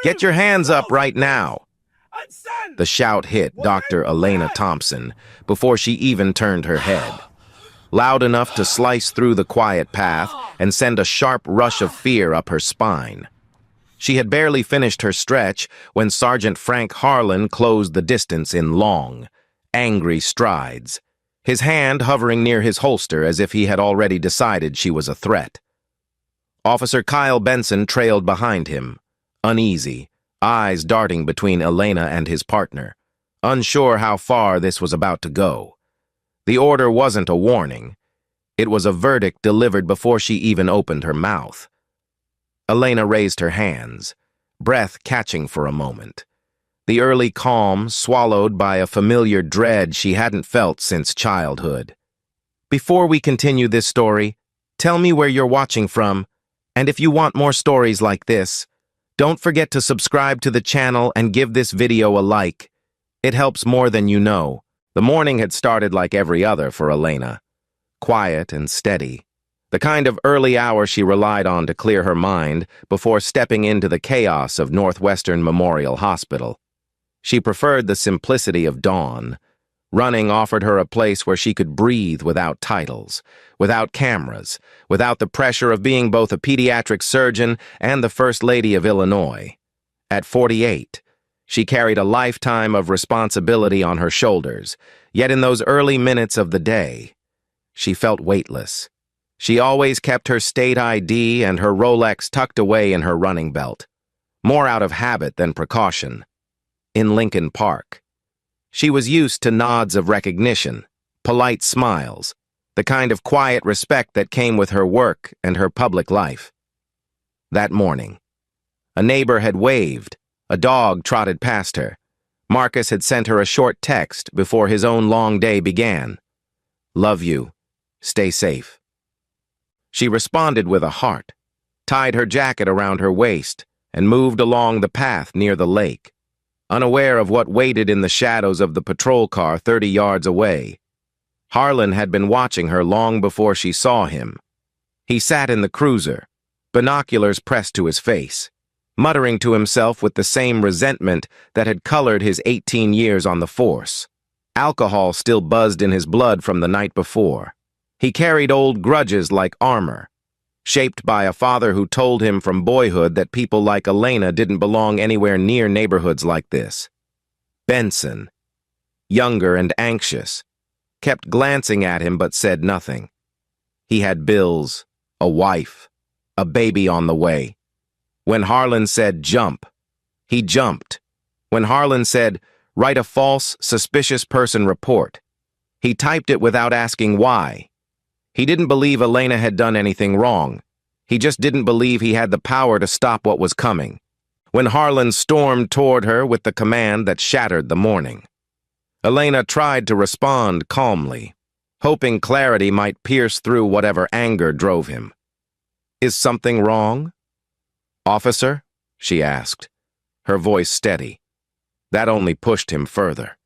Get your hands up right now. The shout hit Dr. Elena Thompson before she even turned her head, loud enough to slice through the quiet path and send a sharp rush of fear up her spine. She had barely finished her stretch when Sergeant Frank Harlan closed the distance in long, angry strides, his hand hovering near his holster as if he had already decided she was a threat. Officer Kyle Benson trailed behind him, uneasy, eyes darting between Elena and his partner, unsure how far this was about to go. The order wasn't a warning. It was a verdict delivered before she even opened her mouth. Elena raised her hands, breath catching for a moment. The early calm swallowed by a familiar dread she hadn't felt since childhood. Before we continue this story, tell me where you're watching from, and if you want more stories like this, don't forget to subscribe to the channel and give this video a like. It helps more than you know. The morning had started like every other for Elena, quiet and steady. The kind of early hour she relied on to clear her mind before stepping into the chaos of Northwestern Memorial Hospital. She preferred the simplicity of dawn. Running offered her a place where she could breathe without titles, without cameras, without the pressure of being both a pediatric surgeon and the First Lady of Illinois. At 48, she carried a lifetime of responsibility on her shoulders, yet in those early minutes of the day, she felt weightless. She always kept her state ID and her Rolex tucked away in her running belt, more out of habit than precaution. In Lincoln Park, she was used to nods of recognition, polite smiles, the kind of quiet respect that came with her work and her public life. That morning, a neighbor had waved, a dog trotted past her. Marcus had sent her a short text before his own long day began. "Love you. Stay safe." She responded with a heart, tied her jacket around her waist, and moved along the path near the lake, unaware of what waited in the shadows of the patrol car 30 yards away. Harlan had been watching her long before she saw him. He sat in the cruiser, binoculars pressed to his face, muttering to himself with the same resentment that had colored his 18 years on the force. Alcohol still buzzed in his blood from the night before. He carried old grudges like armor, shaped by a father who told him from boyhood that people like Elena didn't belong anywhere near neighborhoods like this. Benson, younger and anxious, kept glancing at him but said nothing. He had bills, a wife, a baby on the way. When Harlan said jump, he jumped. When Harlan said write a false, suspicious person report, he typed it without asking why. He didn't believe Elena had done anything wrong. He just didn't believe he had the power to stop what was coming. When Harlan stormed toward her with the command that shattered the morning, Elena tried to respond calmly, hoping clarity might pierce through whatever anger drove him. "Is something wrong?" "Officer?" she asked, her voice steady. That only pushed him further.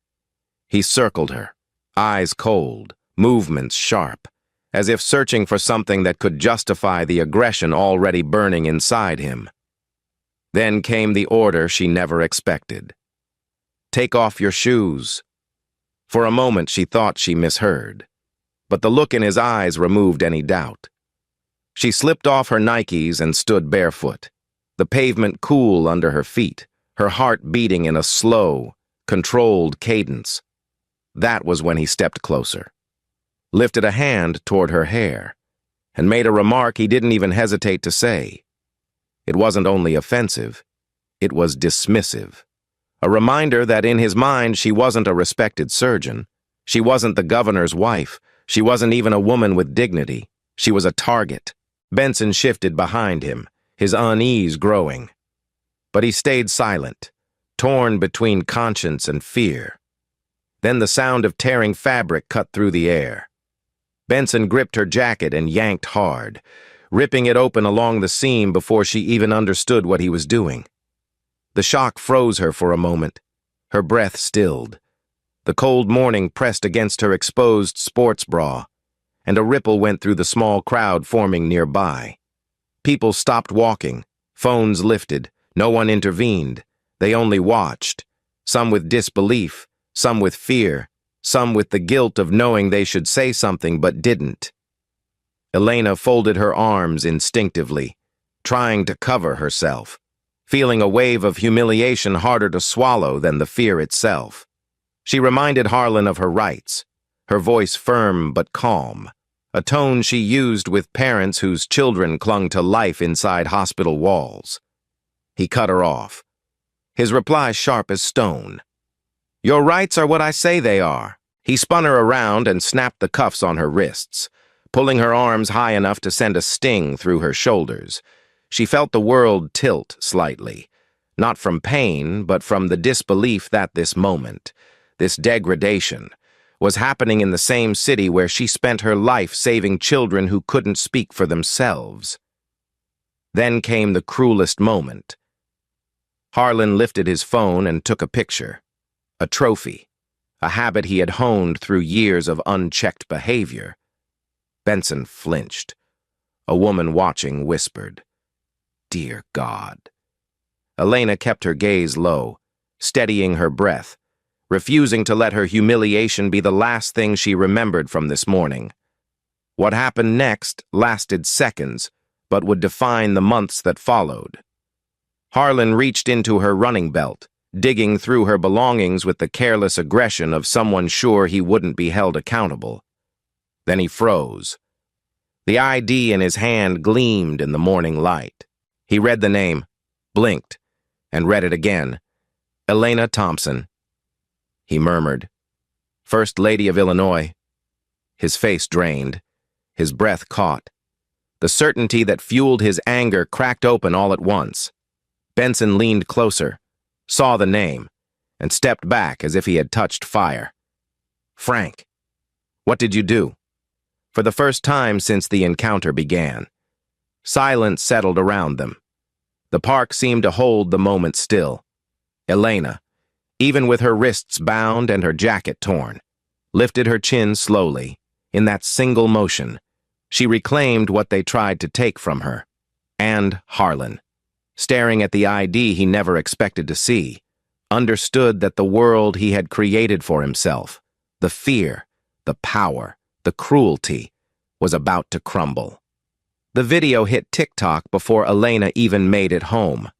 He circled her, eyes cold, movements sharp, as if searching for something that could justify the aggression already burning inside him. Then came the order she never expected. "Take off your shoes." For a moment she thought she misheard, but the look in his eyes removed any doubt. She slipped off her Nikes and stood barefoot, the pavement cool under her feet, her heart beating in a slow, controlled cadence. That was when he stepped closer, lifted a hand toward her hair, and made a remark he didn't even hesitate to say. It wasn't only offensive, it was dismissive. A reminder that in his mind she wasn't a respected surgeon. She wasn't the governor's wife. She wasn't even a woman with dignity. She was a target. Benson shifted behind him, his unease growing. But he stayed silent, torn between conscience and fear. Then the sound of tearing fabric cut through the air. Benson gripped her jacket and yanked hard, ripping it open along the seam before she even understood what he was doing. The shock froze her for a moment. Her breath stilled. The cold morning pressed against her exposed sports bra, and a ripple went through the small crowd forming nearby. People stopped walking, phones lifted, No one intervened. They only watched, some with disbelief, some with fear, some with the guilt of knowing they should say something but didn't. Elena folded her arms instinctively, trying to cover herself, feeling a wave of humiliation harder to swallow than the fear itself. She reminded Harlan of her rights, her voice firm but calm, a tone she used with parents whose children clung to life inside hospital walls. He cut her off, his reply sharp as stone. "Your rights are what I say they are." He spun her around and snapped the cuffs on her wrists, pulling her arms high enough to send a sting through her shoulders. She felt the world tilt slightly, not from pain, but from the disbelief that this moment, this degradation, was happening in the same city where she spent her life saving children who couldn't speak for themselves. Then came the cruelest moment. Harlan lifted his phone and took a picture, a trophy, a habit he had honed through years of unchecked behavior. Benson flinched. A woman watching whispered, "Dear God." Elena kept her gaze low, steadying her breath, refusing to let her humiliation be the last thing she remembered from this morning. What happened next lasted seconds, but would define the months that followed. Harlan reached into her running belt, digging through her belongings with the careless aggression of someone sure he wouldn't be held accountable. Then he froze. The ID in his hand gleamed in the morning light. He read the name, blinked, and read it again. Elena Thompson. He murmured, "First Lady of Illinois." His face drained, his breath caught. The certainty that fueled his anger cracked open all at once. Benson leaned closer, saw the name, and stepped back as if he had touched fire. "Frank, what did you do?" For the first time since the encounter began. Silence settled around them. The park seemed to hold the moment still. Elena, even with her wrists bound and her jacket torn, lifted her chin slowly. In that single motion, she reclaimed what they tried to take from her. And Harlan, staring at the ID he never expected to see, understood that the world he had created for himself, the fear, the power, the cruelty, was about to crumble. The video hit TikTok before Elena even made it home,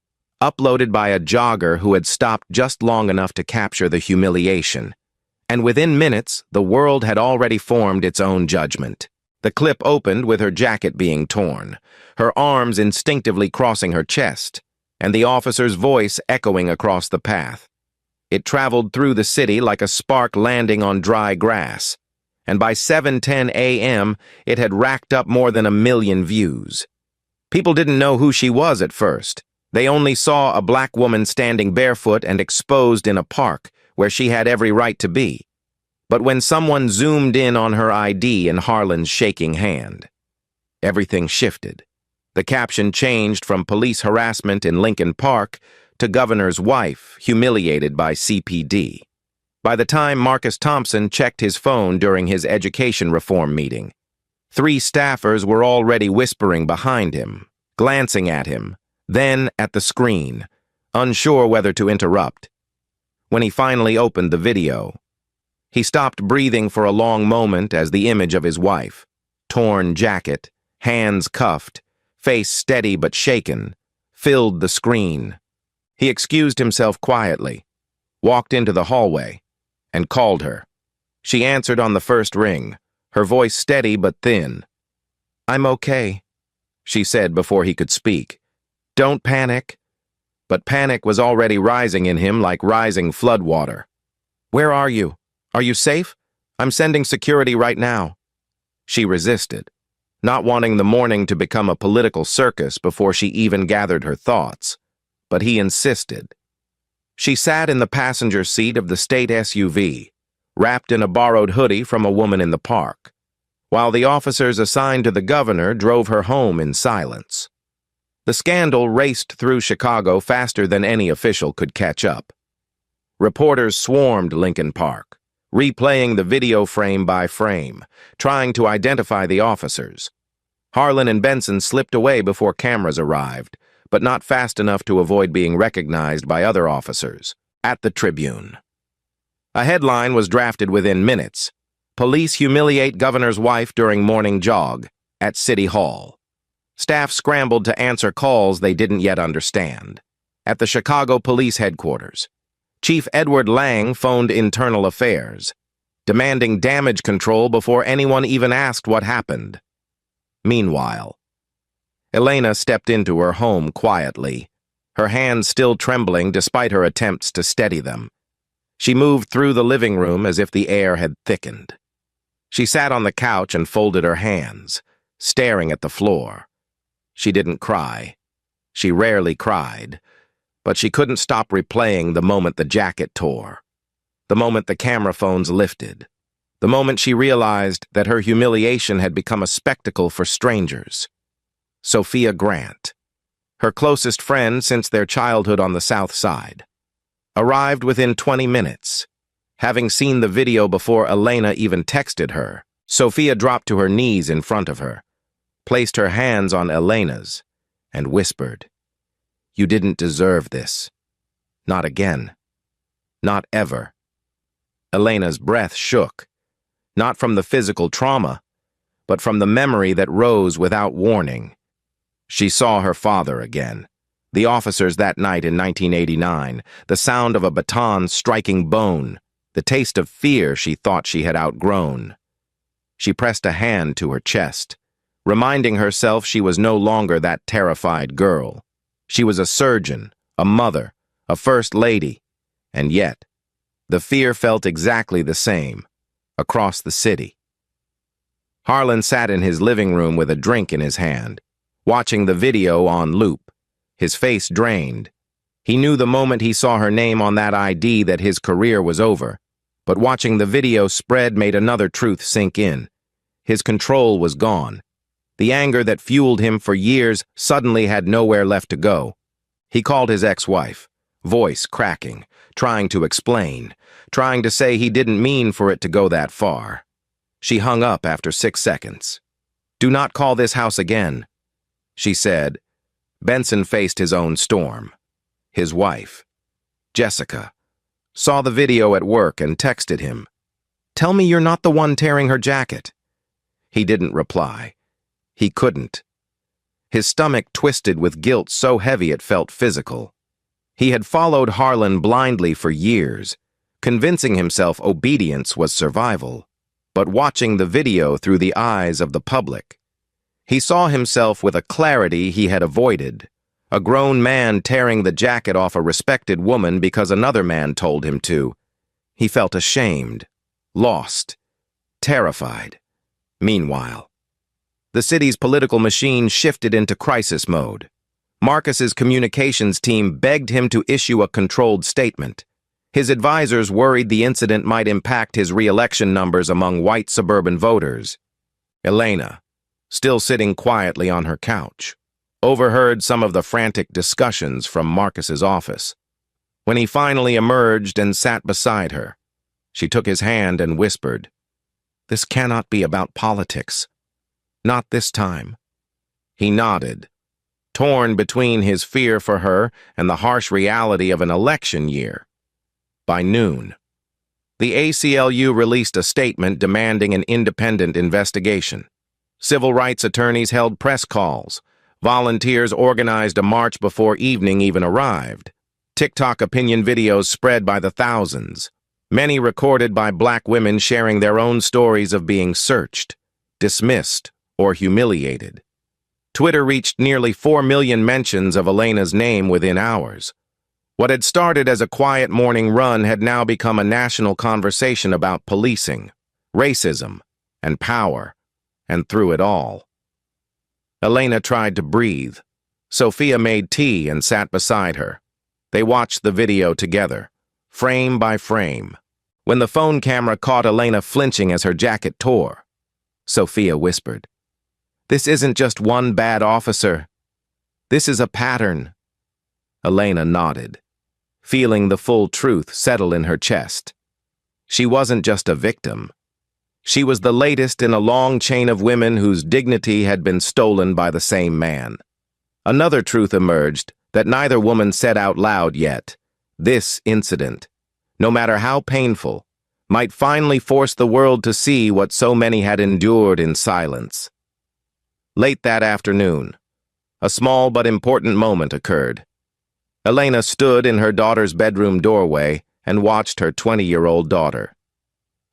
uploaded by a jogger who had stopped just long enough to capture the humiliation. And within minutes, the world had already formed its own judgment. The clip opened with her jacket being torn, her arms instinctively crossing her chest, and the officer's voice echoing across the path. It traveled through the city like a spark landing on dry grass, and by 7:10 a.m., it had racked up more than 1 million views. People didn't know who she was at first. They only saw a black woman standing barefoot and exposed in a park where she had every right to be. But when someone zoomed in on her ID in Harlan's shaking hand, everything shifted. The caption changed from police harassment in Lincoln Park to governor's wife humiliated by CPD. By the time Marcus Thompson checked his phone during his education reform meeting, 3 staffers were already whispering behind him, glancing at him, then at the screen, unsure whether to interrupt. When he finally opened the video, he stopped breathing for a long moment as the image of his wife, torn jacket, hands cuffed, face steady but shaken, filled the screen. He excused himself quietly, walked into the hallway, and called her. She answered on the first ring, her voice steady but thin. "I'm okay," she said before he could speak. "Don't panic." But panic was already rising in him like rising floodwater. "Where are you? Are you safe? I'm sending security right now." She resisted, not wanting the morning to become a political circus before she even gathered her thoughts. But he insisted. She sat in the passenger seat of the state SUV, wrapped in a borrowed hoodie from a woman in the park, while the officers assigned to the governor drove her home in silence. The scandal raced through Chicago faster than any official could catch up. Reporters swarmed Lincoln Park, replaying the video frame by frame, trying to identify the officers. Harlan and Benson slipped away before cameras arrived, but not fast enough to avoid being recognized by other officers. At the Tribune. A headline was drafted within minutes. Police humiliate governor's wife during morning jog at City Hall. Staff scrambled to answer calls they didn't yet understand. At the Chicago Police Headquarters, Chief Edward Lang phoned Internal Affairs, demanding damage control before anyone even asked what happened. Meanwhile, Elena stepped into her home quietly, her hands still trembling despite her attempts to steady them. She moved through the living room as if the air had thickened. She sat on the couch and folded her hands, staring at the floor. She didn't cry. She rarely cried, but she couldn't stop replaying the moment the jacket tore, the moment the camera phones lifted, the moment she realized that her humiliation had become a spectacle for strangers. Sophia Grant, her closest friend since their childhood on the South Side, arrived within 20 minutes. Having seen the video before Elena even texted her, Sophia dropped to her knees in front of her, placed her hands on Elena's, and whispered, "You didn't deserve this. Not again. Not ever." Elena's breath shook, not from the physical trauma, but from the memory that rose without warning. She saw her father again, the officers that night in 1989, the sound of a baton striking bone, the taste of fear she thought she had outgrown. She pressed a hand to her chest, reminding herself she was no longer that terrified girl. She was a surgeon, a mother, a first lady, and yet, the fear felt exactly the same, across the city. Harlan sat in his living room with a drink in his hand, watching the video on loop, his face drained. He knew the moment he saw her name on that ID that his career was over, but watching the video spread made another truth sink in. His control was gone. The anger that fueled him for years suddenly had nowhere left to go. He called his ex-wife, voice cracking, trying to explain, trying to say he didn't mean for it to go that far. She hung up after 6 seconds. "Do not call this house again," she said. Benson faced his own storm. His wife, Jessica, saw the video at work and texted him, "Tell me you're not the one tearing her jacket." He didn't reply. He couldn't. His stomach twisted with guilt so heavy it felt physical. He had followed Harlan blindly for years, convincing himself obedience was survival, but watching the video through the eyes of the public, he saw himself with a clarity he had avoided, a grown man tearing the jacket off a respected woman because another man told him to. He felt ashamed, lost, terrified. Meanwhile, the city's political machine shifted into crisis mode. Marcus's communications team begged him to issue a controlled statement. His advisors worried the incident might impact his re-election numbers among white suburban voters. Elena, still sitting quietly on her couch, overheard some of the frantic discussions from Marcus's office. When he finally emerged and sat beside her, she took his hand and whispered, "This cannot be about politics. Not this time." He nodded, torn between his fear for her and the harsh reality of an election year. By noon, the ACLU released a statement demanding an independent investigation. Civil rights attorneys held press calls. Volunteers organized a march before evening even arrived. TikTok opinion videos spread by the thousands, many recorded by Black women sharing their own stories of being searched, dismissed, or humiliated. Twitter reached nearly 4 million mentions of Elena's name within hours. What had started as a quiet morning run had now become a national conversation about policing, racism, and power, and through it all, Elena tried to breathe. Sophia made tea and sat beside her. They watched the video together, frame by frame. When the phone camera caught Elena flinching as her jacket tore, Sophia whispered, "This isn't just one bad officer. This is a pattern." Elena nodded, feeling the full truth settle in her chest. She wasn't just a victim. She was the latest in a long chain of women whose dignity had been stolen by the same man. Another truth emerged that neither woman said out loud yet. This incident, no matter how painful, might finally force the world to see what so many had endured in silence. Late that afternoon, a small but important moment occurred. Elena stood in her daughter's bedroom doorway and watched her 20-year-old daughter,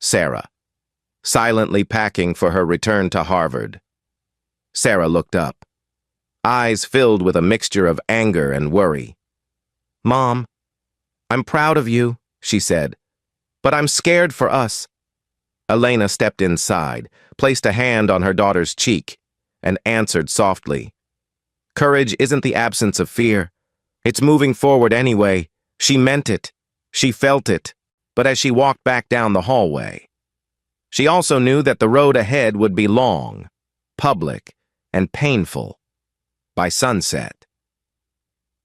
Sarah, silently packing for her return to Harvard. Sarah looked up, eyes filled with a mixture of anger and worry. "Mom, I'm proud of you," she said, "but I'm scared for us." Elena stepped inside, placed a hand on her daughter's cheek, and answered softly, "Courage isn't the absence of fear. It's moving forward anyway." She meant it. She felt it. But as she walked back down the hallway, she also knew that the road ahead would be long, public, and painful. By sunset,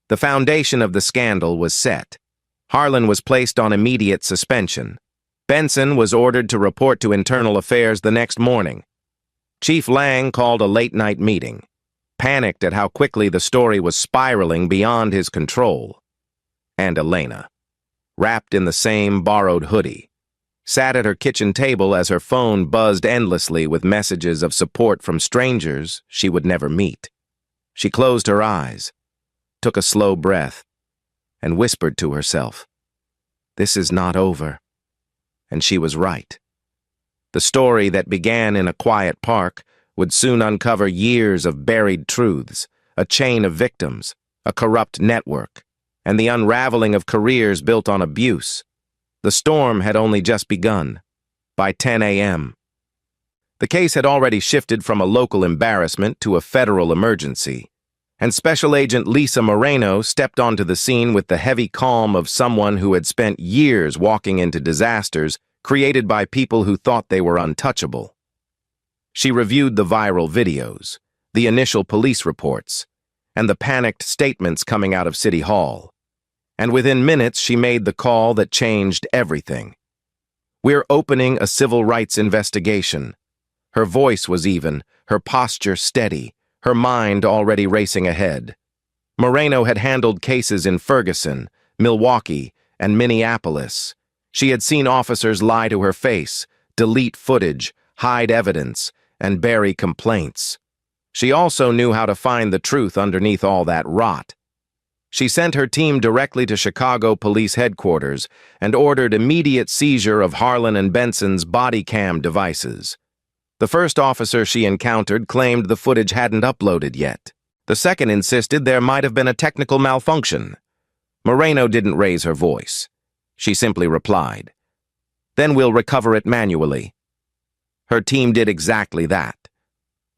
the foundation of the scandal was set. Harlan was placed on immediate suspension. Benson was ordered to report to Internal Affairs the next morning. Chief Lang called a late-night meeting, panicked at how quickly the story was spiraling beyond his control. And Elena, wrapped in the same borrowed hoodie, sat at her kitchen table as her phone buzzed endlessly with messages of support from strangers she would never meet. She closed her eyes, took a slow breath, and whispered to herself, "This is not over." And she was right. The story that began in a quiet park would soon uncover years of buried truths, a chain of victims, a corrupt network, and the unraveling of careers built on abuse. The storm had only just begun. By 10 a.m., the case had already shifted from a local embarrassment to a federal emergency, and Special Agent Lisa Moreno stepped onto the scene with the heavy calm of someone who had spent years walking into disasters created by people who thought they were untouchable. She reviewed the viral videos, the initial police reports, and the panicked statements coming out of City Hall. And within minutes, she made the call that changed everything. "We're opening a civil rights investigation." Her voice was even, her posture steady, her mind already racing ahead. Moreno had handled cases in Ferguson, Milwaukee, and Minneapolis. She had seen officers lie to her face, delete footage, hide evidence, and bury complaints. She also knew how to find the truth underneath all that rot. She sent her team directly to Chicago Police Headquarters and ordered immediate seizure of Harlan and Benson's body cam devices. The first officer she encountered claimed the footage hadn't uploaded yet. The second insisted there might have been a technical malfunction. Moreno didn't raise her voice. She simply replied, "Then we'll recover it manually." Her team did exactly that.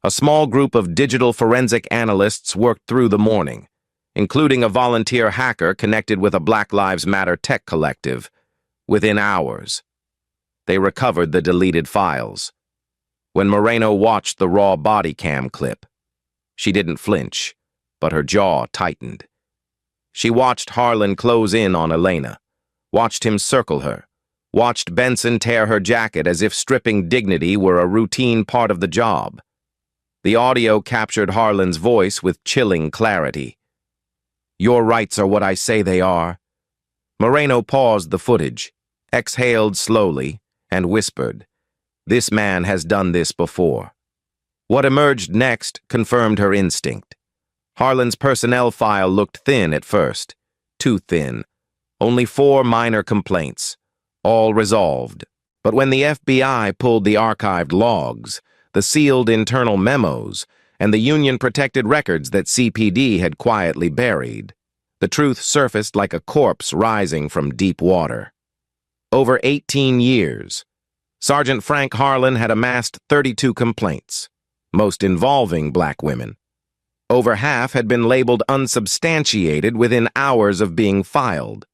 A small group of digital forensic analysts worked through the morning, including a volunteer hacker connected with a Black Lives Matter tech collective. Within hours, they recovered the deleted files. When Moreno watched the raw body cam clip, she didn't flinch, but her jaw tightened. She watched Harlan close in on Elena, watched him circle her, watched Benson tear her jacket as if stripping dignity were a routine part of the job. The audio captured Harlan's voice with chilling clarity. "Your rights are what I say they are." Moreno paused the footage, exhaled slowly, and whispered, "This man has done this before." What emerged next confirmed her instinct. Harlan's personnel file looked thin at first, too thin. Only 4 minor complaints, all resolved. But when the FBI pulled the archived logs, the sealed internal memos, and the union-protected records that CPD had quietly buried, the truth surfaced like a corpse rising from deep water. Over 18 years, Sergeant Frank Harlan had amassed 32 complaints, most involving black women. Over half had been labeled unsubstantiated within hours of being filed.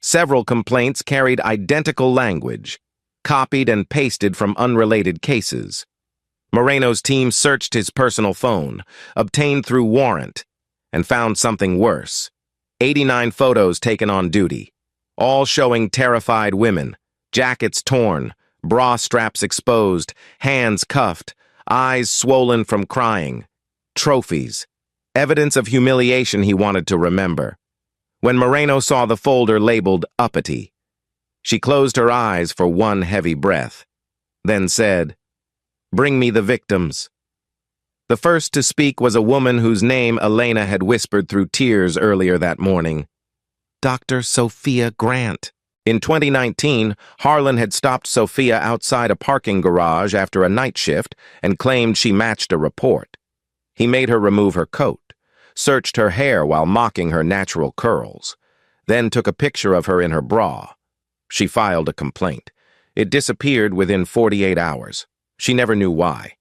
Several complaints carried identical language, copied and pasted from unrelated cases. Moreno's team searched his personal phone, obtained through warrant, and found something worse. 89 photos taken on duty, all showing terrified women, jackets torn, bra straps exposed, hands cuffed, eyes swollen from crying, trophies, evidence of humiliation he wanted to remember. When Moreno saw the folder labeled uppity, she closed her eyes for one heavy breath, then said, "Bring me the victims." The first to speak was a woman whose name Elena had whispered through tears earlier that morning. Dr. Sophia Grant. In 2019, Harlan had stopped Sophia outside a parking garage after a night shift and claimed she matched a report. He made her remove her coat, searched her hair while mocking her natural curls, then took a picture of her in her bra. She filed a complaint. It disappeared within 48 hours. She never knew why.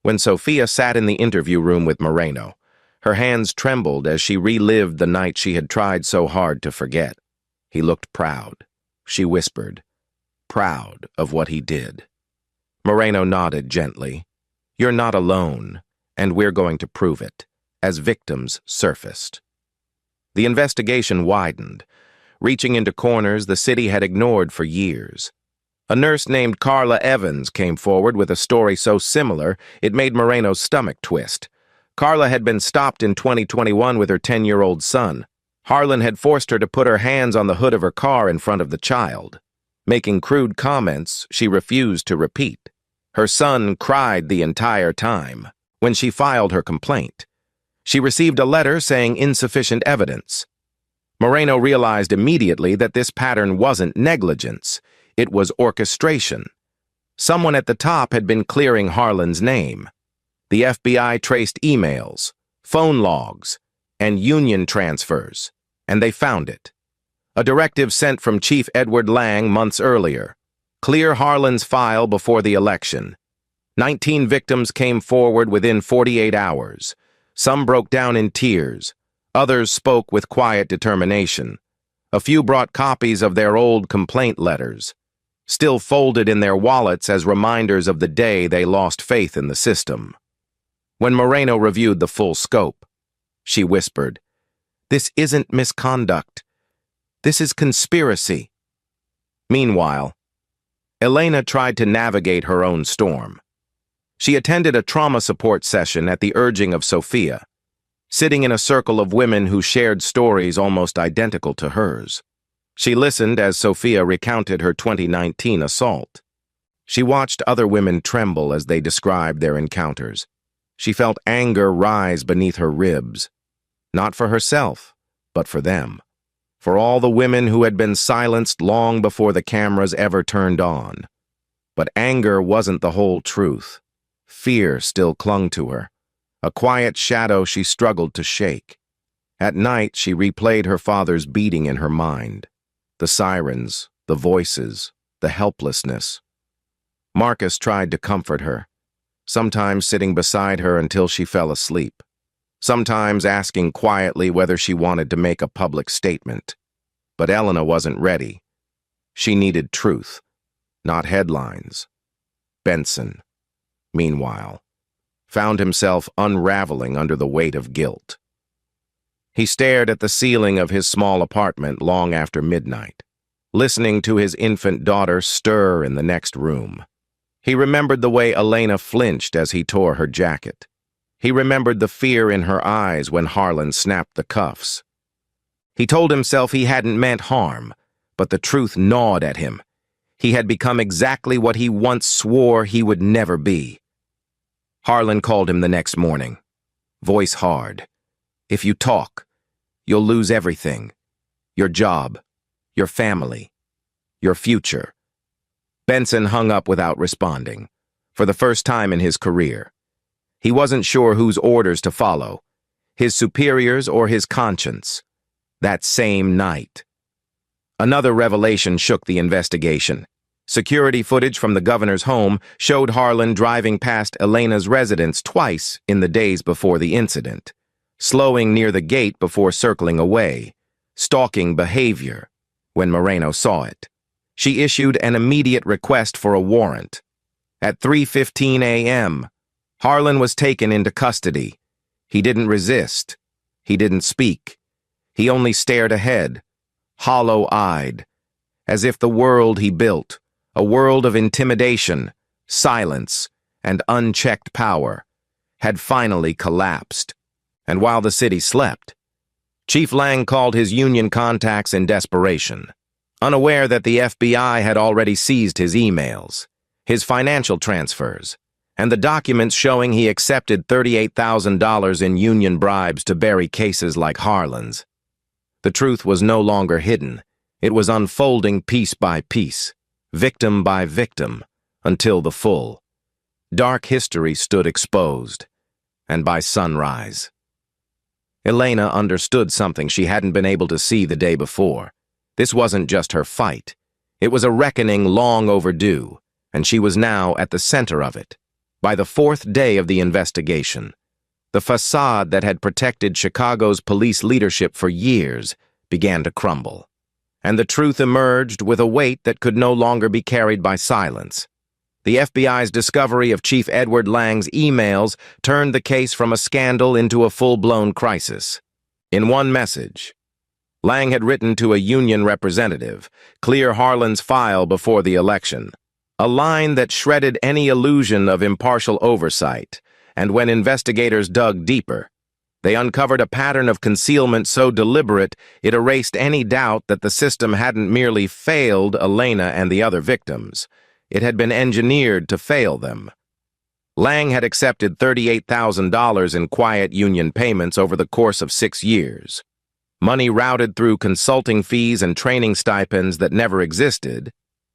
When Sophia sat in the interview room with Moreno, her hands trembled as she relived the night she had tried so hard to forget. He looked proud. She whispered, proud of what he did. Moreno nodded gently. "You're not alone, and we're going to prove it," as victims surfaced. The investigation widened, reaching into corners the city had ignored for years. A nurse named Carla Evans came forward with a story so similar it made Moreno's stomach twist. Carla had been stopped in 2021 with her 10-year-old son. Harlan had forced her to put her hands on the hood of her car in front of the child. Making crude comments she refused to repeat. Her son cried the entire time. When she filed her complaint, she received a letter saying insufficient evidence. Moreno realized immediately that this pattern wasn't negligence. It was orchestration. Someone at the top had been clearing Harlan's name. The FBI traced emails, phone logs, and union transfers, and they found it. A directive sent from Chief Edward Lang months earlier. Clear Harlan's file before the election. 19 victims came forward within 48 hours. Some broke down in tears. Others spoke with quiet determination. A few brought copies of their old complaint letters, still folded in their wallets as reminders of the day they lost faith in the system. When Moreno reviewed the full scope, she whispered, "This isn't misconduct. This is conspiracy." Meanwhile, Elena tried to navigate her own storm. She attended a trauma support session at the urging of Sophia, sitting in a circle of women who shared stories almost identical to hers. She listened as Sophia recounted her 2019 assault. She watched other women tremble as they described their encounters. She felt anger rise beneath her ribs, not for herself, but for them, for all the women who had been silenced long before the cameras ever turned on. But anger wasn't the whole truth. Fear still clung to her, a quiet shadow she struggled to shake. At night, she replayed her father's beating in her mind. The sirens, the voices, the helplessness. Marcus tried to comfort her, sometimes sitting beside her until she fell asleep, sometimes asking quietly whether she wanted to make a public statement. But Elena wasn't ready. She needed truth, not headlines. Benson, meanwhile, found himself unraveling under the weight of guilt. He stared at the ceiling of his small apartment long after midnight, listening to his infant daughter stir in the next room. He remembered the way Elena flinched as he tore her jacket. He remembered the fear in her eyes when Harlan snapped the cuffs. He told himself he hadn't meant harm, but the truth gnawed at him. He had become exactly what he once swore he would never be. Harlan called him the next morning, voice hard. "If you talk, you'll lose everything. Your job, your family, your future." Benson hung up without responding, for the first time in his career. He wasn't sure whose orders to follow, his superiors or his conscience. That same night, another revelation shook the investigation. Security footage from the governor's home showed Harlan driving past Elena's residence twice in the days before the incident, slowing near the gate before circling away, stalking behavior. When Moreno saw it, she issued an immediate request for a warrant. At 3:15 a.m., Harlan was taken into custody. He didn't resist. He didn't speak. He only stared ahead, hollow-eyed, as if the world he built, a world of intimidation, silence, and unchecked power, had finally collapsed. And while the city slept, Chief Lang called his union contacts in desperation, unaware that the FBI had already seized his emails, his financial transfers, and the documents showing he accepted $38,000 in union bribes to bury cases like Harlan's. The truth was no longer hidden. It was unfolding piece by piece, victim by victim, until the full, dark history stood exposed, and by sunrise. Elena understood something she hadn't been able to see the day before. This wasn't just her fight. It was a reckoning long overdue, and she was now at the center of it. By the fourth day of the investigation, the facade that had protected Chicago's police leadership for years began to crumble, and the truth emerged with a weight that could no longer be carried by silence. The FBI's discovery of Chief Edward Lang's emails turned the case from a scandal into a full-blown crisis. In one message, Lang had written to a union representative, "Clear Harlan's file before the election," a line that shredded any illusion of impartial oversight, and when investigators dug deeper, they uncovered a pattern of concealment so deliberate it erased any doubt that the system hadn't merely failed Elena and the other victims. It had been engineered to fail them. Lang had accepted $38,000 in quiet union payments over the course of 6 years. Money routed through consulting fees and training stipends that never existed.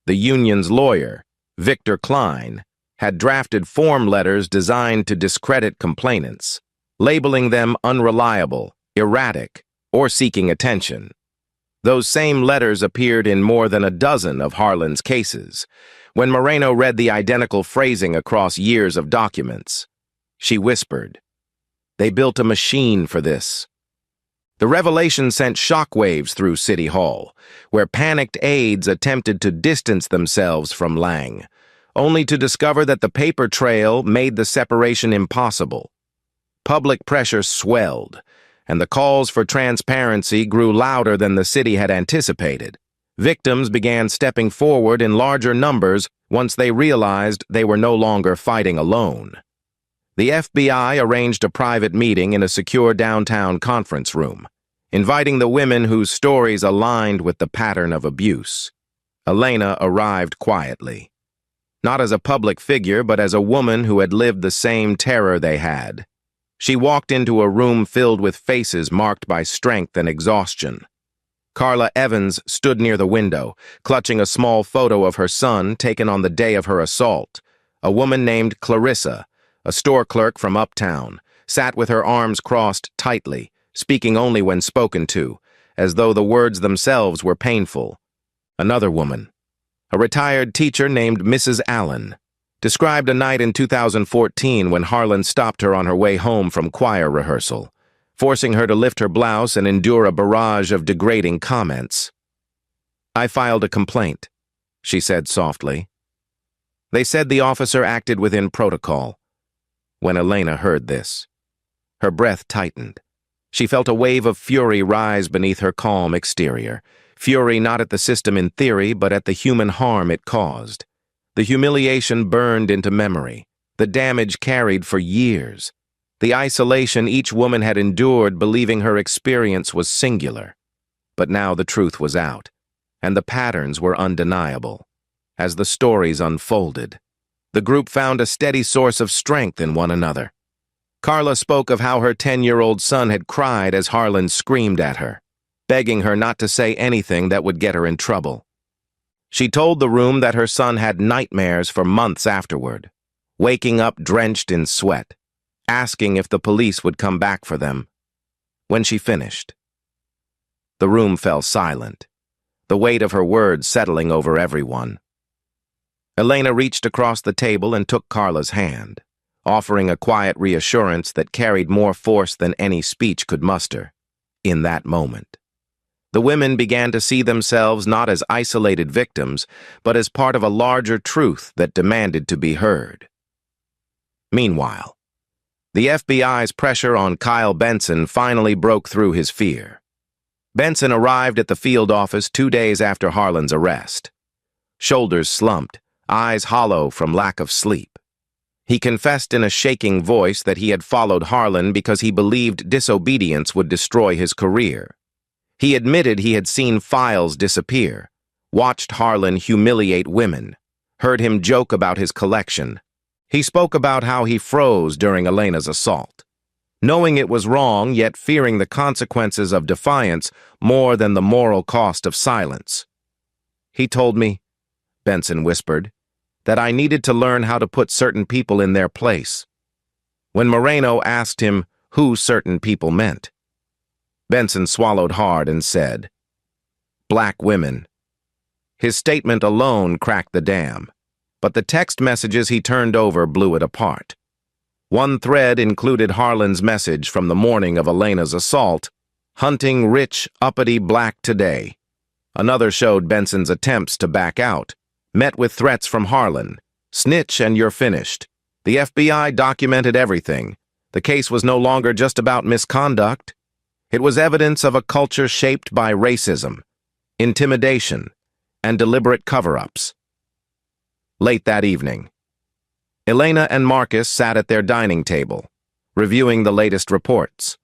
The union's lawyer, Victor Klein, had drafted form letters designed to discredit complainants, labeling them unreliable, erratic, or seeking attention. Those same letters appeared in more than a dozen of Harlan's cases. When Moreno read the identical phrasing across years of documents, she whispered, "They built a machine for this." The revelation sent shockwaves through City Hall, where panicked aides attempted to distance themselves from Lang, only to discover that the paper trail made the separation impossible. Public pressure swelled, and the calls for transparency grew louder than the city had anticipated. Victims began stepping forward in larger numbers once they realized they were no longer fighting alone. The FBI arranged a private meeting in a secure downtown conference room, inviting the women whose stories aligned with the pattern of abuse. Elena arrived quietly, not as a public figure, but as a woman who had lived the same terror they had. She walked into a room filled with faces marked by strength and exhaustion. Carla Evans stood near the window, clutching a small photo of her son taken on the day of her assault. A woman named Clarissa, a store clerk from uptown, sat with her arms crossed tightly, speaking only when spoken to, as though the words themselves were painful. Another woman, a retired teacher named Mrs. Allen, described a night in 2014 when Harlan stopped her on her way home from choir rehearsal, forcing her to lift her blouse and endure a barrage of degrading comments. "I filed a complaint," she said softly. "They said the officer acted within protocol." When Elena heard this, her breath tightened. She felt a wave of fury rise beneath her calm exterior. Fury not at the system in theory, but at the human harm it caused. The humiliation burned into memory, the damage carried for years, the isolation each woman had endured believing her experience was singular. But now the truth was out, and the patterns were undeniable. As the stories unfolded, the group found a steady source of strength in one another. Carla spoke of how her 10-year-old son had cried as Harlan screamed at her, begging her not to say anything that would get her in trouble. She told the room that her son had nightmares for months afterward, waking up drenched in sweat, asking if the police would come back for them. When she finished, the room fell silent, the weight of her words settling over everyone. Elena reached across the table and took Carla's hand, offering a quiet reassurance that carried more force than any speech could muster. In that moment, the women began to see themselves not as isolated victims, but as part of a larger truth that demanded to be heard. Meanwhile, the FBI's pressure on Kyle Benson finally broke through his fear. Benson arrived at the field office 2 days after Harlan's arrest. Shoulders slumped, eyes hollow from lack of sleep. He confessed in a shaking voice that he had followed Harlan because he believed disobedience would destroy his career. He admitted he had seen files disappear, watched Harlan humiliate women, heard him joke about his collection. He spoke about how he froze during Elena's assault, knowing it was wrong yet fearing the consequences of defiance more than the moral cost of silence. "He told me," Benson whispered, "that I needed to learn how to put certain people in their place." When Moreno asked him who certain people meant, Benson swallowed hard and said, "Black women." His statement alone cracked the dam, but the text messages he turned over blew it apart. One thread included Harlan's message from the morning of Elena's assault, "Hunting rich, uppity black today." Another showed Benson's attempts to back out, met with threats from Harlan. "Snitch and you're finished." The FBI documented everything. The case was no longer just about misconduct. It was evidence of a culture shaped by racism, intimidation, and deliberate cover-ups. Late that evening, Elena and Marcus sat at their dining table, reviewing the latest reports.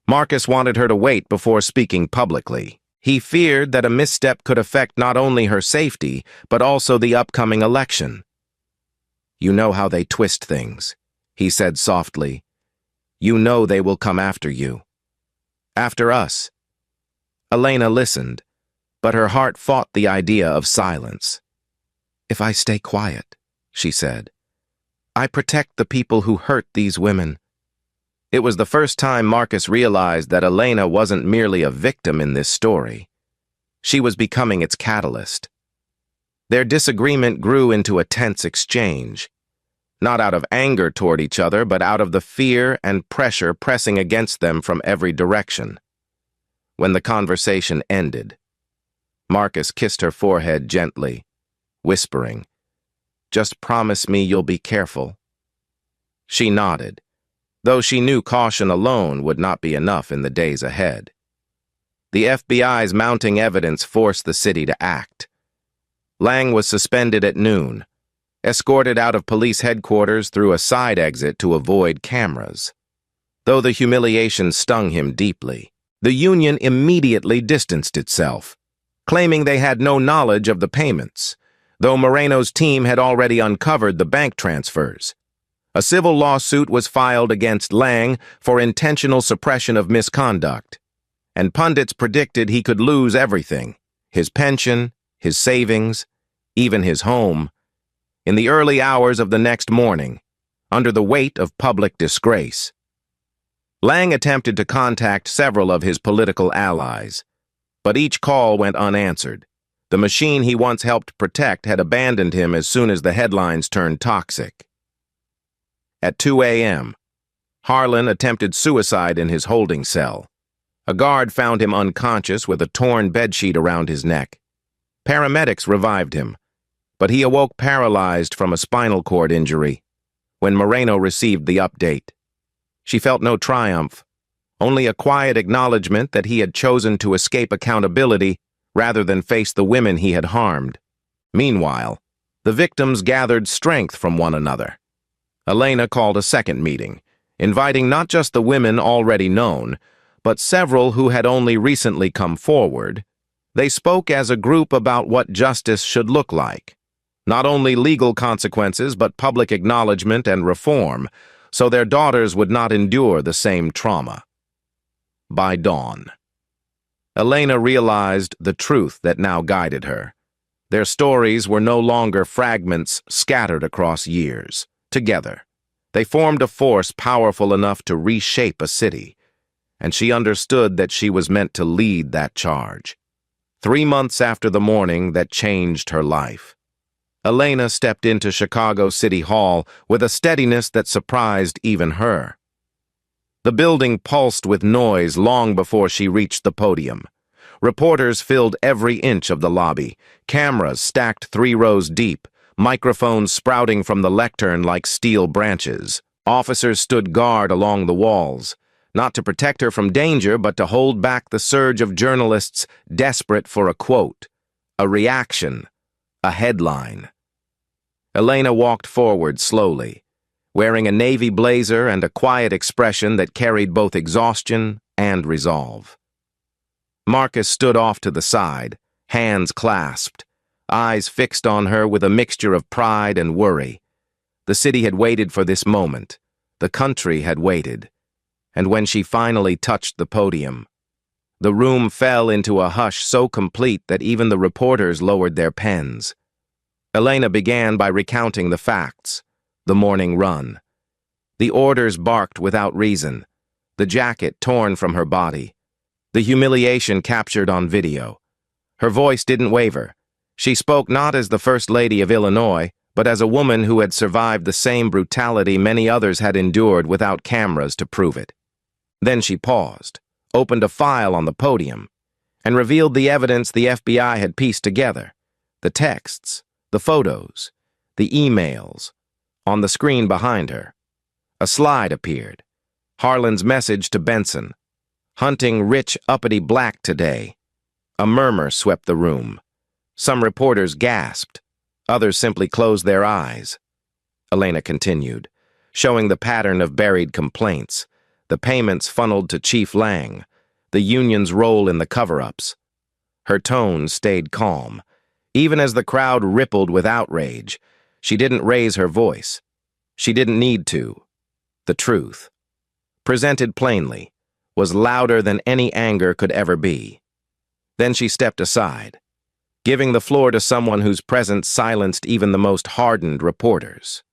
Marcus wanted her to wait before speaking publicly. He feared that a misstep could affect not only her safety, but also the upcoming election. "You know how they twist things," he said softly. "You know they will come after you. After us." Elena listened, but her heart fought the idea of silence. "If I stay quiet," she said, "I protect the people who hurt these women." It was the first time Marcus realized that Elena wasn't merely a victim in this story. She was becoming its catalyst. Their disagreement grew into a tense exchange, not out of anger toward each other, but out of the fear and pressure pressing against them from every direction. When the conversation ended, Marcus kissed her forehead gently, whispering, "Just promise me you'll be careful." She nodded, though she knew caution alone would not be enough in the days ahead. The FBI's mounting evidence forced the city to act. Lang was suspended at noon, escorted out of police headquarters through a side exit to avoid cameras. Though the humiliation stung him deeply, the union immediately distanced itself, claiming they had no knowledge of the payments, though Moreno's team had already uncovered the bank transfers. A civil lawsuit was filed against Lang for intentional suppression of misconduct, and pundits predicted he could lose everything: his pension, his savings, even his home. In the early hours of the next morning, under the weight of public disgrace, Lang attempted to contact several of his political allies, but each call went unanswered. The machine he once helped protect had abandoned him as soon as the headlines turned toxic. At 2 a.m., Harlan attempted suicide in his holding cell. A guard found him unconscious with a torn bedsheet around his neck. Paramedics revived him, but he awoke paralyzed from a spinal cord injury when Moreno received the update. She felt no triumph, only a quiet acknowledgement that he had chosen to escape accountability rather than face the women he had harmed. Meanwhile, the victims gathered strength from one another. Elena called a second meeting, inviting not just the women already known, but several who had only recently come forward. They spoke as a group about what justice should look like. Not only legal consequences, but public acknowledgement and reform, so their daughters would not endure the same trauma. By dawn, Elena realized the truth that now guided her. Their stories were no longer fragments scattered across years. Together, they formed a force powerful enough to reshape a city, and she understood that she was meant to lead that charge. 3 months after the morning that changed her life, Elena stepped into Chicago City Hall with a steadiness that surprised even her. The building pulsed with noise long before she reached the podium. Reporters filled every inch of the lobby, cameras stacked 3 rows deep, microphones sprouting from the lectern like steel branches. Officers stood guard along the walls, not to protect her from danger, but to hold back the surge of journalists desperate for a quote, a reaction, a headline. Elena walked forward slowly, wearing a navy blazer and a quiet expression that carried both exhaustion and resolve. Marcus stood off to the side, hands clasped, eyes fixed on her with a mixture of pride and worry. The city had waited for this moment. The country had waited. And when she finally touched the podium, the room fell into a hush so complete that even the reporters lowered their pens. Elena began by recounting the facts, the morning run. The orders barked without reason, the jacket torn from her body, the humiliation captured on video. Her voice didn't waver. She spoke not as the First Lady of Illinois, but as a woman who had survived the same brutality many others had endured without cameras to prove it. Then she paused, opened a file on the podium, and revealed the evidence the FBI had pieced together, the texts, the photos, the emails. On the screen behind her, a slide appeared. Harlan's message to Benson. "Hunting rich, uppity black today." A murmur swept the room. Some reporters gasped. Others simply closed their eyes. Elena continued, showing the pattern of buried complaints, the payments funneled to Chief Lang, the union's role in the cover-ups. Her tone stayed calm. Even as the crowd rippled with outrage, she didn't raise her voice. She didn't need to. The truth, presented plainly, was louder than any anger could ever be. Then she stepped aside, giving the floor to someone whose presence silenced even the most hardened reporters.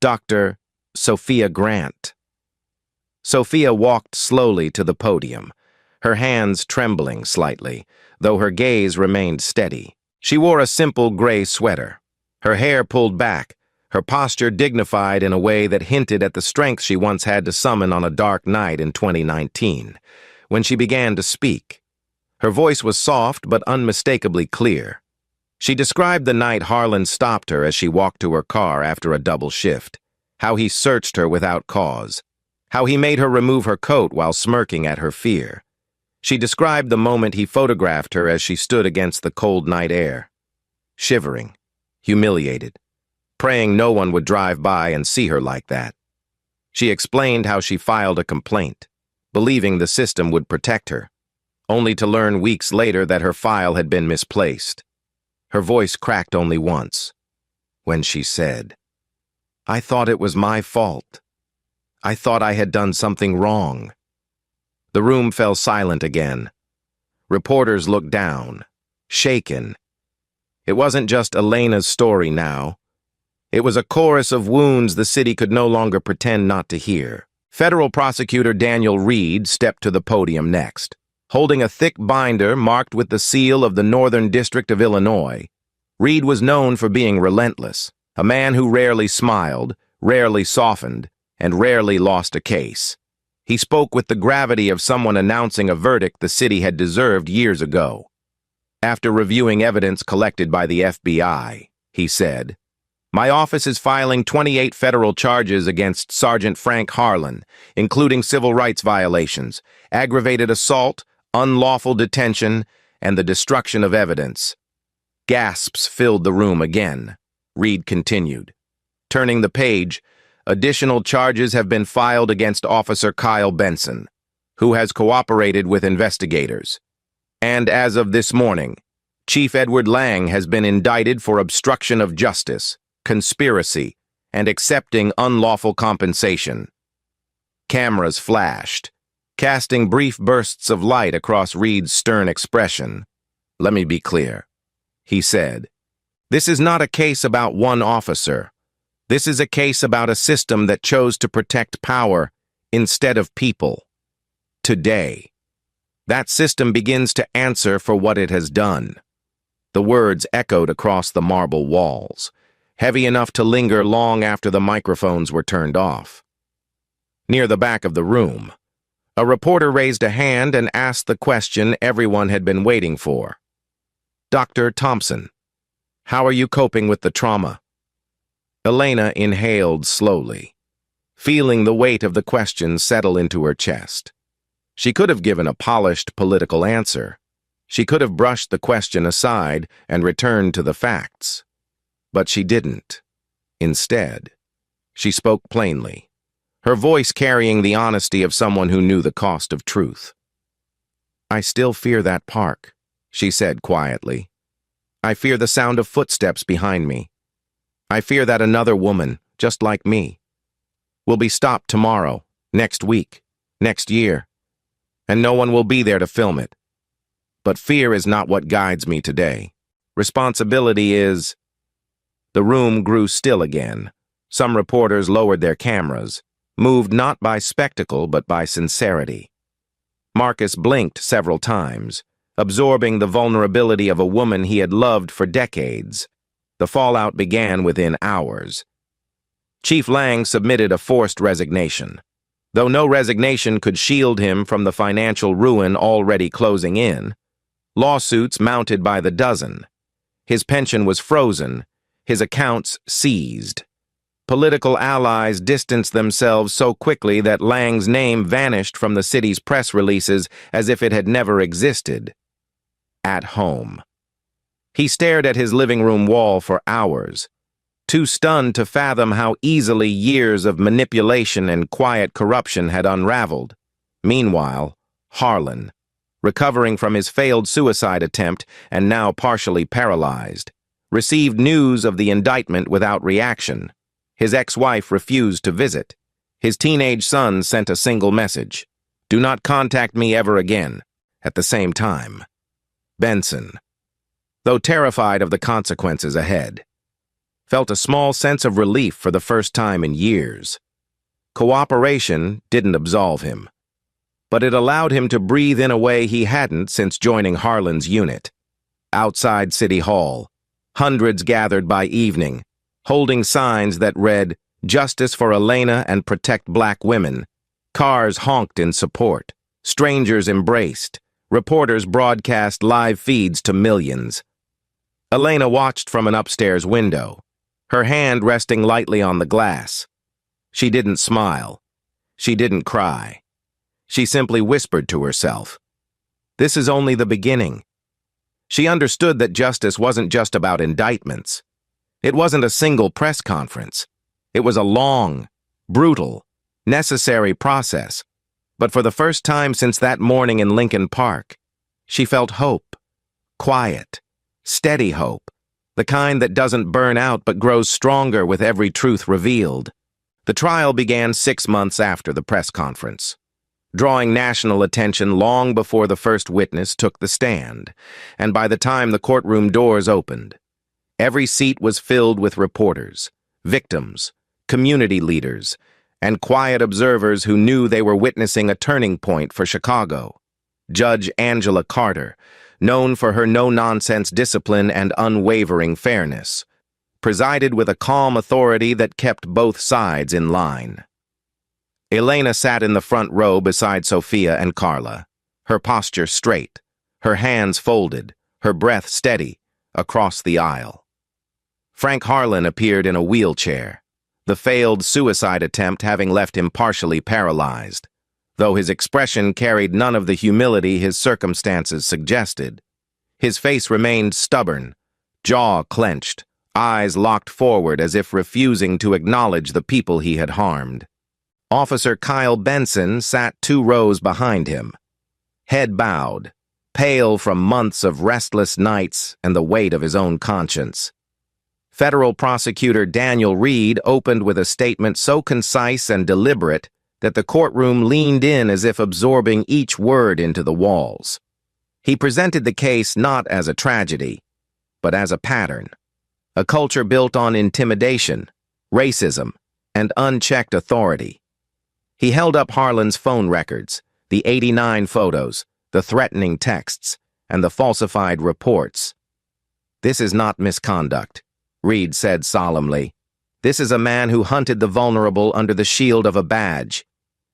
Dr. Sophia Grant. Sophia walked slowly to the podium, her hands trembling slightly, though her gaze remained steady. She wore a simple gray sweater, her hair pulled back, her posture dignified in a way that hinted at the strength she once had to summon on a dark night in 2019. When she began to speak, her voice was soft but unmistakably clear. She described the night Harlan stopped her as she walked to her car after a double shift, how he searched her without cause, how he made her remove her coat while smirking at her fear. She described the moment he photographed her as she stood against the cold night air, shivering, humiliated, praying no one would drive by and see her like that. She explained how she filed a complaint, believing the system would protect her, only to learn weeks later that her file had been misplaced. Her voice cracked only once, when she said, "I thought it was my fault. I thought I had done something wrong." The room fell silent again. Reporters looked down, shaken. It wasn't just Elena's story now. It was a chorus of wounds the city could no longer pretend not to hear. Federal Prosecutor Daniel Reed stepped to the podium next. Holding a thick binder marked with the seal of the Northern District of Illinois, Reed was known for being relentless, a man who rarely smiled, rarely softened, and rarely lost a case. He spoke with the gravity of someone announcing a verdict the city had deserved years ago. After reviewing evidence collected by the FBI, he said, "My office is filing 28 federal charges against Sergeant Frank Harlan, including civil rights violations, aggravated assault, unlawful detention, and the destruction of evidence." Gasps filled the room again. Reed continued. Turning the page, additional charges have been filed against Officer Kyle Benson, who has cooperated with investigators. And as of this morning, Chief Edward Lang has been indicted for obstruction of justice, conspiracy, and accepting unlawful compensation. Cameras flashed, casting brief bursts of light across Reed's stern expression. "Let me be clear," he said. "This is not a case about one officer. This is a case about a system that chose to protect power instead of people. Today, that system begins to answer for what it has done." The words echoed across the marble walls, heavy enough to linger long after the microphones were turned off. Near the back of the room, a reporter raised a hand and asked the question everyone had been waiting for. "Dr. Thompson, how are you coping with the trauma?" Elena inhaled slowly, feeling the weight of the question settle into her chest. She could have given a polished political answer. She could have brushed the question aside and returned to the facts. But she didn't. Instead, She spoke plainly, her voice carrying the honesty of someone who knew the cost of truth. "I still fear that park," she said quietly. "I fear the sound of footsteps behind me. I fear that another woman, just like me, will be stopped tomorrow, next week, next year, and no one will be there to film it. But fear is not what guides me today. Responsibility is—" The room grew still again. Some reporters lowered their cameras, moved not by spectacle but by sincerity. Marcus blinked several times, absorbing the vulnerability of a woman he had loved for decades. The fallout began within hours. Chief Lang submitted a forced resignation. Though no resignation could shield him from the financial ruin already closing in, lawsuits mounted by the dozen. His pension was frozen, his accounts seized. Political allies distanced themselves so quickly that Lang's name vanished from the city's press releases as if it had never existed. At home. He stared at his living room wall for hours, too stunned to fathom how easily years of manipulation and quiet corruption had unraveled. Meanwhile, Harlan, recovering from his failed suicide attempt and now partially paralyzed, received news of the indictment without reaction. His ex-wife refused to visit. His teenage son sent a single message: "Do not contact me ever again." At the same time, Benson, though terrified of the consequences ahead, felt a small sense of relief for the first time in years. Cooperation didn't absolve him, but it allowed him to breathe in a way he hadn't since joining Harlan's unit. Outside City Hall, hundreds gathered by evening, holding signs that read, "Justice for Elena and Protect Black Women." Cars honked in support. Strangers embraced. Reporters broadcast live feeds to millions. Elena watched from an upstairs window, her hand resting lightly on the glass. She didn't smile. She didn't cry. She simply whispered to herself, "This is only the beginning." She understood that justice wasn't just about indictments. It wasn't a single press conference. It was a long, brutal, necessary process. But for the first time since that morning in Lincoln Park, she felt hope. Quiet, steady hope. The kind that doesn't burn out but grows stronger with every truth revealed. The trial began 6 months after the press conference, drawing national attention long before the first witness took the stand, and by the time the courtroom doors opened, every seat was filled with reporters, victims, community leaders, and quiet observers who knew they were witnessing a turning point for Chicago. Judge Angela Carter, known for her no-nonsense discipline and unwavering fairness, presided with a calm authority that kept both sides in line. Elena sat in the front row beside Sophia and Carla, her posture straight, her hands folded, her breath steady, across the aisle. Frank Harlan appeared in a wheelchair, the failed suicide attempt having left him partially paralyzed, though his expression carried none of the humility his circumstances suggested. His face remained stubborn, jaw clenched, eyes locked forward as if refusing to acknowledge the people he had harmed. Officer Kyle Benson sat 2 rows behind him, head bowed, pale from months of restless nights and the weight of his own conscience. Federal prosecutor Daniel Reed opened with a statement so concise and deliberate that the courtroom leaned in as if absorbing each word into the walls. He presented the case not as a tragedy, but as a pattern, a culture built on intimidation, racism, and unchecked authority. He held up Harlan's phone records, the 89 photos, the threatening texts, and the falsified reports. "This is not misconduct," Reed said solemnly. "This is a man who hunted the vulnerable under the shield of a badge."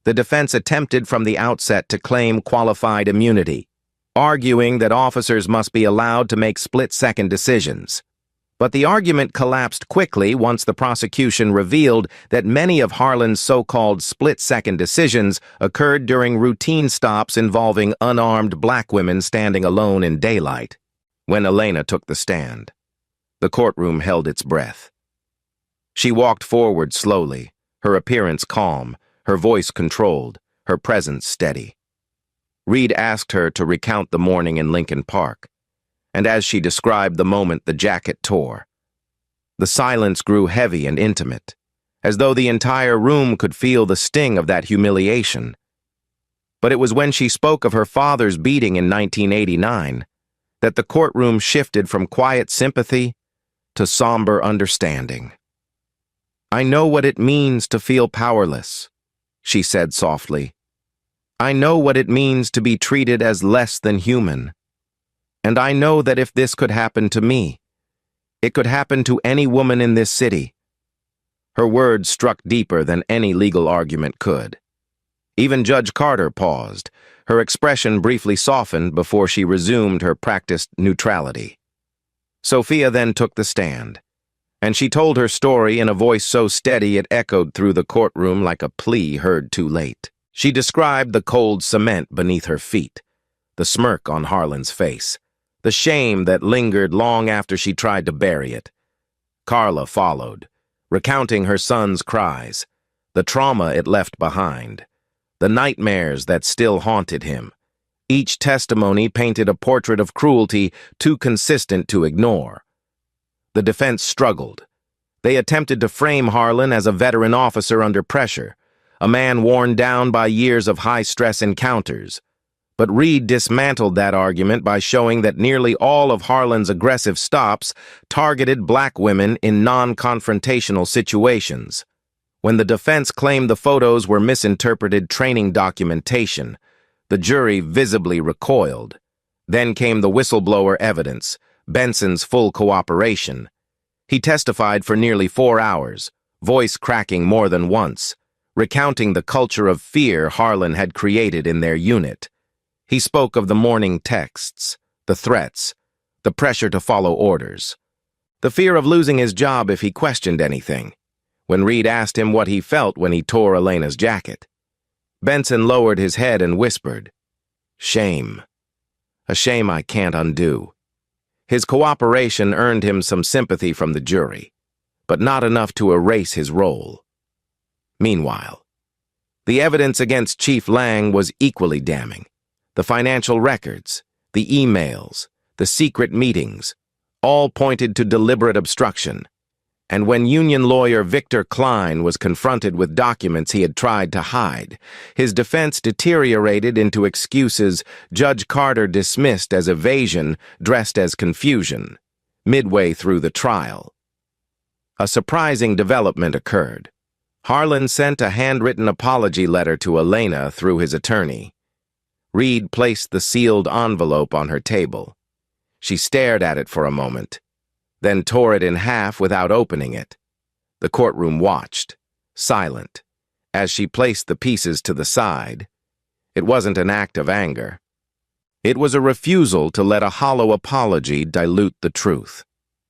The defense attempted from the outset to claim qualified immunity, arguing that officers must be allowed to make split-second decisions. But the argument collapsed quickly once the prosecution revealed that many of Harlan's so-called split-second decisions occurred during routine stops involving unarmed black women standing alone in daylight. When Elena took the stand, the courtroom held its breath. She walked forward slowly, her appearance calm, her voice controlled, her presence steady. Reed asked her to recount the morning in Lincoln Park, and as she described the moment the jacket tore, the silence grew heavy and intimate, as though the entire room could feel the sting of that humiliation. But it was when she spoke of her father's beating in 1989 that the courtroom shifted from quiet sympathy to somber understanding. "I know what it means to feel powerless," she said softly. "I know what it means to be treated as less than human. And I know that if this could happen to me, it could happen to any woman in this city." Her words struck deeper than any legal argument could. Even Judge Carter paused, her expression briefly softened before she resumed her practiced neutrality. Sophia then took the stand, and she told her story in a voice so steady it echoed through the courtroom like a plea heard too late. She described the cold cement beneath her feet, the smirk on Harlan's face, the shame that lingered long after she tried to bury it. Carla followed, recounting her son's cries, the trauma it left behind, the nightmares that still haunted him. Each testimony painted a portrait of cruelty too consistent to ignore. The defense struggled. They attempted to frame Harlan as a veteran officer under pressure, a man worn down by years of high-stress encounters. But Reed dismantled that argument by showing that nearly all of Harlan's aggressive stops targeted black women in non-confrontational situations. When the defense claimed the photos were misinterpreted training documentation, the jury visibly recoiled. Then came the whistleblower evidence, Benson's full cooperation. He testified for nearly 4 hours, voice cracking more than once, recounting the culture of fear Harlan had created in their unit. He spoke of the morning texts, the threats, the pressure to follow orders, the fear of losing his job if he questioned anything. When Reed asked him what he felt when he tore Elena's jacket, Benson lowered his head and whispered, "Shame. A shame I can't undo." His cooperation earned him some sympathy from the jury, but not enough to erase his role. Meanwhile, the evidence against Chief Lang was equally damning. The financial records, the emails, the secret meetings, all pointed to deliberate obstruction. And when union lawyer Victor Klein was confronted with documents he had tried to hide, his defense deteriorated into excuses Judge Carter dismissed as evasion dressed as confusion. Midway through the trial, a surprising development occurred. Harlan sent a handwritten apology letter to Elena through his attorney. Reed placed the sealed envelope on her table. She stared at it for a moment, then tore it in half without opening it. The courtroom watched, silent, as she placed the pieces to the side. It wasn't an act of anger. It was a refusal to let a hollow apology dilute the truth.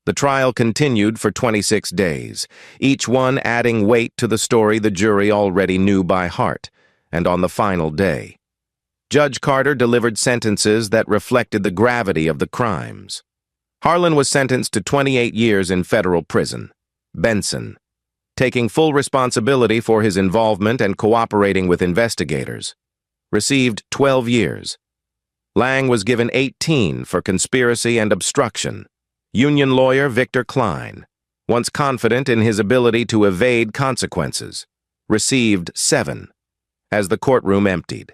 The trial continued for 26 days, each one adding weight to the story the jury already knew by heart, and on the final day, Judge Carter delivered sentences that reflected the gravity of the crimes. Harlan was sentenced to 28 years in federal prison. Benson, taking full responsibility for his involvement and cooperating with investigators, received 12 years. Lang was given 18 for conspiracy and obstruction. Union lawyer Victor Klein, once confident in his ability to evade consequences, received 7, as the courtroom emptied.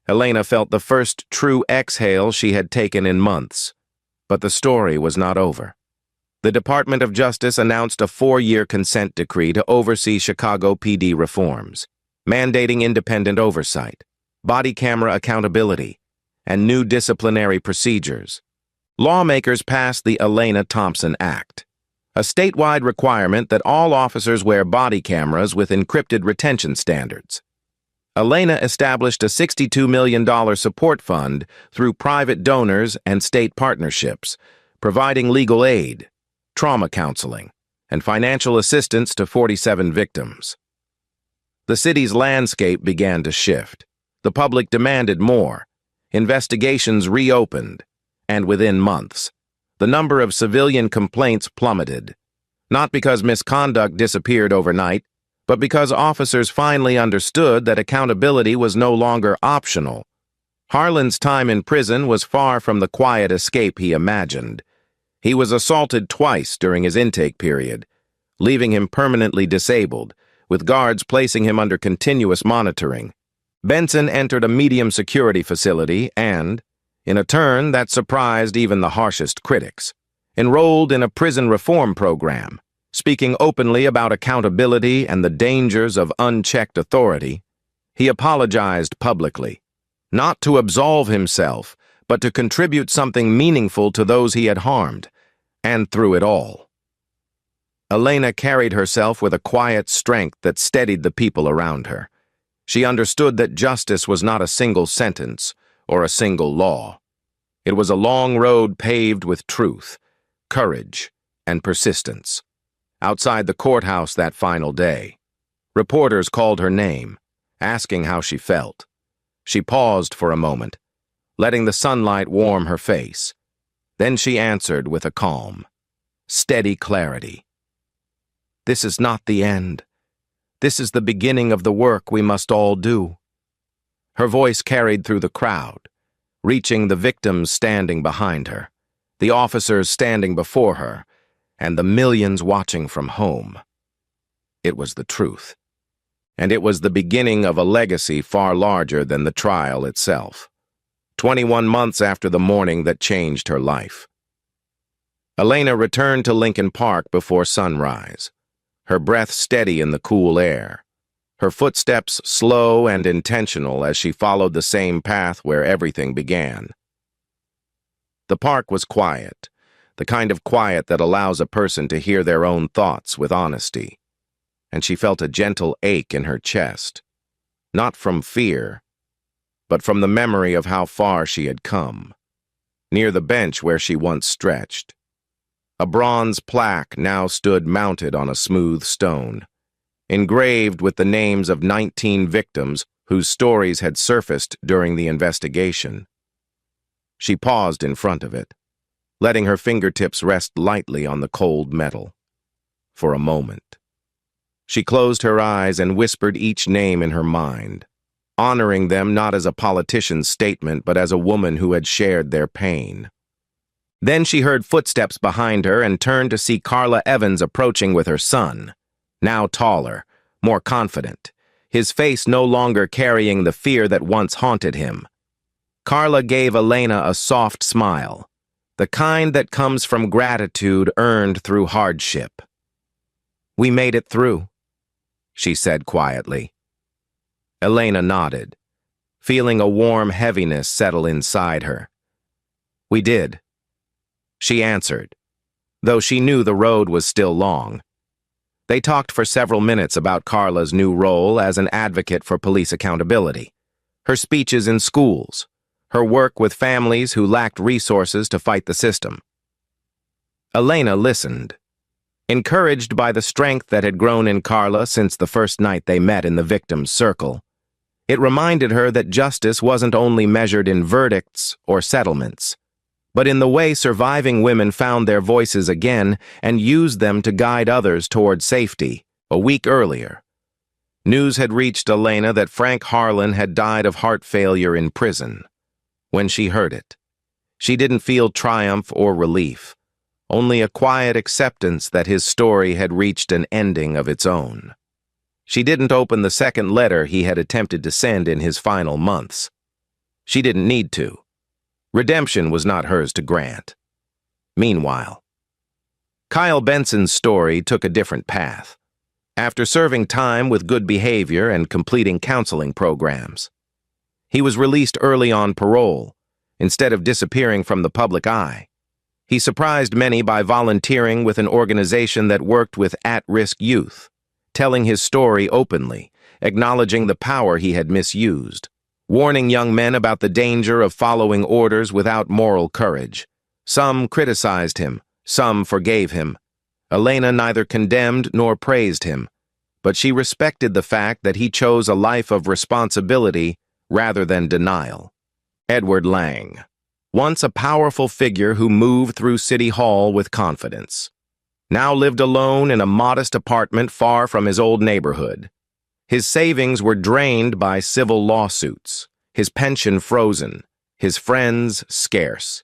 Elena felt the first true exhale she had taken in months, but the story was not over. The Department of Justice announced a 4-year consent decree to oversee Chicago PD reforms, mandating independent oversight, body camera accountability, and new disciplinary procedures. Lawmakers passed the Elena Thompson Act, a statewide requirement that all officers wear body cameras with encrypted retention standards. Elena established a $62 million support fund through private donors and state partnerships, providing legal aid, trauma counseling, and financial assistance to 47 victims. The city's landscape began to shift. The public demanded more. Investigations reopened, and within months, the number of civilian complaints plummeted. Not because misconduct disappeared overnight, but because officers finally understood that accountability was no longer optional. Harlan's time in prison was far from the quiet escape he imagined. He was assaulted twice during his intake period, leaving him permanently disabled, with guards placing him under continuous monitoring. Benson entered a medium security facility and, in a turn that surprised even the harshest critics, enrolled in a prison reform program, speaking openly about accountability and the dangers of unchecked authority. He apologized publicly, not to absolve himself, but to contribute something meaningful to those he had harmed, and through it all. Elena carried herself with a quiet strength that steadied the people around her. She understood that justice was not a single sentence or a single law. It was a long road paved with truth, courage, and persistence. Outside the courthouse that final day, reporters called her name, asking how she felt. She paused for a moment, letting the sunlight warm her face. Then she answered with a calm, steady clarity. "This is not the end. This is the beginning of the work we must all do." Her voice carried through the crowd, reaching the victims standing behind her, the officers standing before her, and the millions watching from home. It was the truth. And it was the beginning of a legacy far larger than the trial itself. 21 months after the morning that changed her life. Elena returned to Lincoln Park before sunrise, her breath steady in the cool air, her footsteps slow and intentional as she followed the same path where everything began. The park was quiet, the kind of quiet that allows a person to hear their own thoughts with honesty, and she felt a gentle ache in her chest, not from fear, but from the memory of how far she had come. Near the bench where she once stretched, a bronze plaque now stood mounted on a smooth stone, engraved with the names of 19 victims whose stories had surfaced during the investigation. She paused in front of it, letting her fingertips rest lightly on the cold metal. For a moment, she closed her eyes and whispered each name in her mind, honoring them not as a politician's statement but as a woman who had shared their pain. Then she heard footsteps behind her and turned to see Carla Evans approaching with her son, now taller, more confident, his face no longer carrying the fear that once haunted him. Carla gave Elena a soft smile, the kind that comes from gratitude earned through hardship. "We made it through," she said quietly. Elena nodded, feeling a warm heaviness settle inside her. "We did," she answered, though she knew the road was still long. They talked for several minutes about Carla's new role as an advocate for police accountability, her speeches in schools, her work with families who lacked resources to fight the system. Elena listened, encouraged by the strength that had grown in Carla since the first night they met in the victim's circle. It reminded her that justice wasn't only measured in verdicts or settlements, but in the way surviving women found their voices again and used them to guide others toward safety. A week earlier, news had reached Elena that Frank Harlan had died of heart failure in prison. When she heard it, she didn't feel triumph or relief, only a quiet acceptance that his story had reached an ending of its own. She didn't open the second letter he had attempted to send in his final months. She didn't need to. Redemption was not hers to grant. Meanwhile, Kyle Benson's story took a different path. After serving time with good behavior and completing counseling programs, he was released early on parole, instead of disappearing from the public eye. He surprised many by volunteering with an organization that worked with at-risk youth, telling his story openly, acknowledging the power he had misused, warning young men about the danger of following orders without moral courage. Some criticized him, some forgave him. Elena neither condemned nor praised him, but she respected the fact that he chose a life of responsibility rather than denial. Edward Lang, once a powerful figure who moved through City Hall with confidence. now lived alone in a modest apartment far from his old neighborhood. His savings were drained by civil lawsuits, his pension frozen, his friends scarce.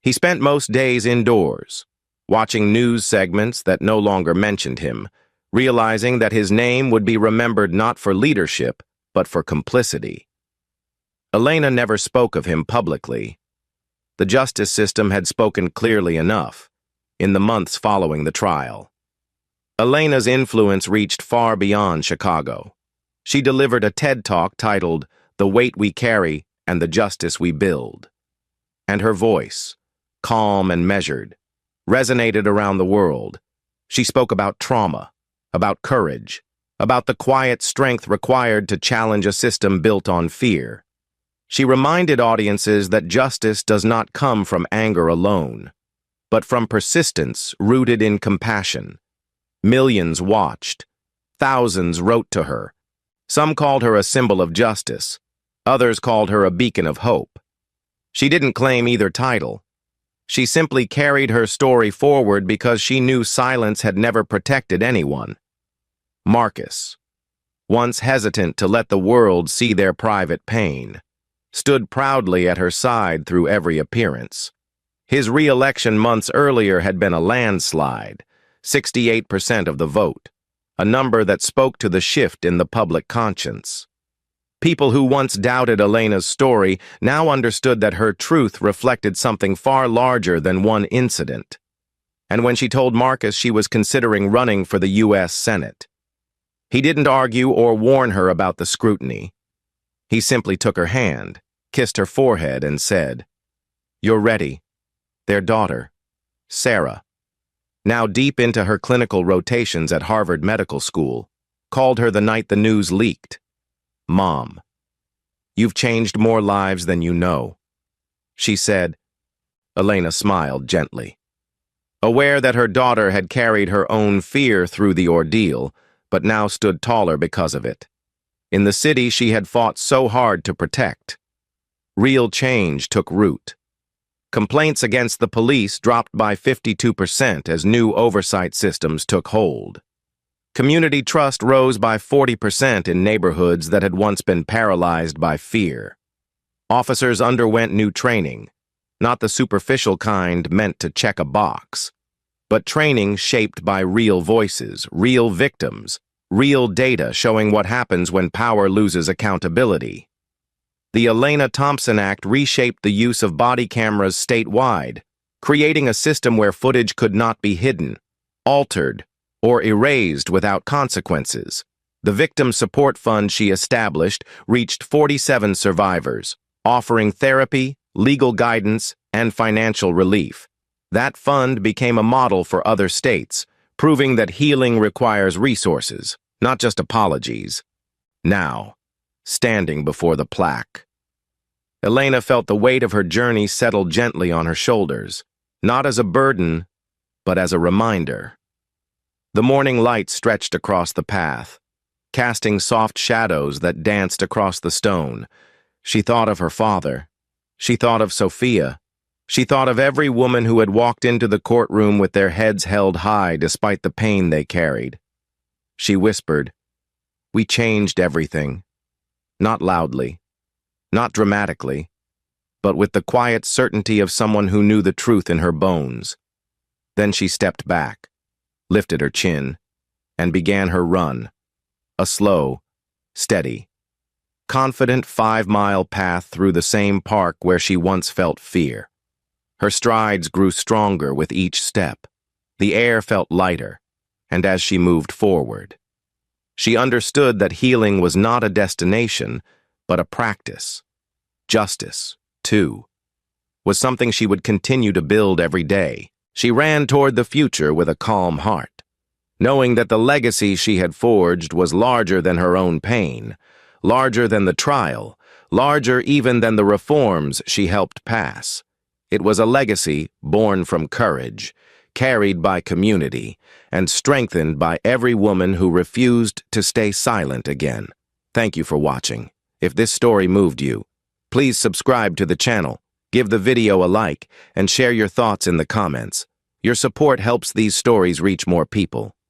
He spent most days indoors, watching news segments that no longer mentioned him, realizing that his name would be remembered not for leadership, but for complicity. Elena never spoke of him publicly. The justice system had spoken clearly enough in the months following the trial. Elena's influence reached far beyond Chicago. She delivered a TED Talk titled "The Weight We Carry and the Justice We Build." And her voice, calm and measured, resonated around the world. She spoke about trauma, about courage, about the quiet strength required to challenge a system built on fear. She reminded audiences that justice does not come from anger alone, but from persistence rooted in compassion. Millions watched. Thousands wrote to her. Some called her a symbol of justice. Others called her a beacon of hope. She didn't claim either title. She simply carried her story forward because she knew silence had never protected anyone. Marcus, once hesitant to let the world see their private pain, stood proudly at her side through every appearance. His re-election months earlier had been a landslide, 68% of the vote, a number that spoke to the shift in the public conscience. People who once doubted Elena's story now understood that her truth reflected something far larger than one incident. And when she told Marcus she was considering running for the U.S. Senate, he didn't argue or warn her about the scrutiny. He simply took her hand, kissed her forehead, and said, "You're ready." Their daughter, Sarah, now deep into her clinical rotations at Harvard Medical School, called her the night the news leaked. "Mom, you've changed more lives than you know," she said. Elena smiled gently. Aware that her daughter had carried her own fear through the ordeal, but now stood taller because of it. In the city she had fought so hard to protect. Real change took root. Complaints against the police dropped by 52% as new oversight systems took hold. Community trust rose by 40% in neighborhoods that had once been paralyzed by fear. Officers underwent new training, not the superficial kind meant to check a box, but training shaped by real voices, real victims, real data showing what happens when power loses accountability. The Elena Thompson Act reshaped the use of body cameras statewide, creating a system where footage could not be hidden, altered, or erased without consequences. The Victim Support Fund she established reached 47 survivors, offering therapy, legal guidance, and financial relief. That fund became a model for other states, proving that healing requires resources, not just apologies. Now, standing before the plaque, Elena felt the weight of her journey settle gently on her shoulders, not as a burden, but as a reminder. The morning light stretched across the path, casting soft shadows that danced across the stone. She thought of her father. She thought of Sophia. She thought of every woman who had walked into the courtroom with their heads held high despite the pain they carried. She whispered, "We changed everything." Not loudly, not dramatically, but with the quiet certainty of someone who knew the truth in her bones. Then she stepped back, lifted her chin, and began her run, a slow, steady, confident 5-mile path through the same park where she once felt fear. Her strides grew stronger with each step. The air felt lighter, and as she moved forward, she understood that healing was not a destination, but a practice. Justice, too, was something she would continue to build every day. She ran toward the future with a calm heart, knowing that the legacy she had forged was larger than her own pain, larger than the trial, larger even than the reforms she helped pass. It was a legacy born from courage, carried by community, and strengthened by every woman who refused to stay silent again. Thank you for watching. If this story moved you, please subscribe to the channel, give the video a like, and share your thoughts in the comments. Your support helps these stories reach more people.